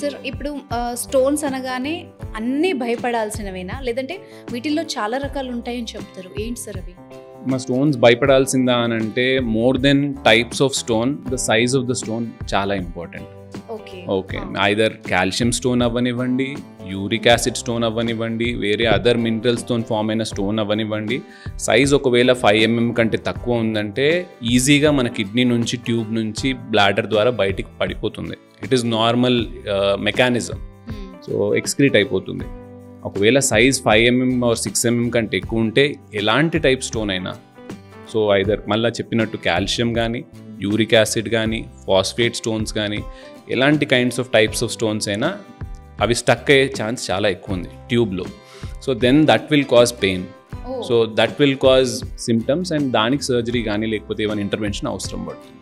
Sir ఇప్పుడు stones అనగానే అన్నీ భయపడాల్సినవేనా, లేదంటే వీటిల్లో చాలా రకాలు ఉంటాయని చెప్తారు, ఏంటి సార్ అవి? మా స్టోన్స్ భయపడాల్సిందా అని అంటే more than types of stone, the size of the stone చాలా important. Okay, either calcium stone అవ్వనివ్వండి, యూరిక్ యాసిడ్ స్టోన్ అవ్వనివ్వండి, వేరే అదర్ మినరల్ స్టోన్ ఫామ్ అయిన స్టోన్ అవ్వనివ్వండి, సైజ్ ఒకవేళ 5 mm కంటే తక్కువ ఉందంటే ఈజీగా మన కిడ్నీ నుంచి, ట్యూబ్ నుంచి, బ్లాడర్ ద్వారా బయటికి పడిపోతుంది. It is normal mechanism. So excrete అయిపోతుంది. ఒకవేళ సైజ్ 5 mm ఆర్ 6 mm కంటే ఎక్కువ ఉంటే ఎలాంటి టైప్ స్టోన్ అయినా, సో ఐదర్ మళ్ళీ చెప్పినట్టు కాల్షియం కానీ, యూరిక్ యాసిడ్ కానీ, ఫాస్ఫేట్ స్టోన్స్ కానీ, ఎలాంటి kinds of types of stones అయినా అవి స్టక్ అయ్యే ఛాన్స్ చాలా ఎక్కువ ఉంది ట్యూబ్లో. So then that will cause pain, so that will cause symptoms, and దానికి సర్జరీ కానీ లేకపోతే ఏమైనా ఇంటర్వెన్షన్ అవసరం పడుతుంది.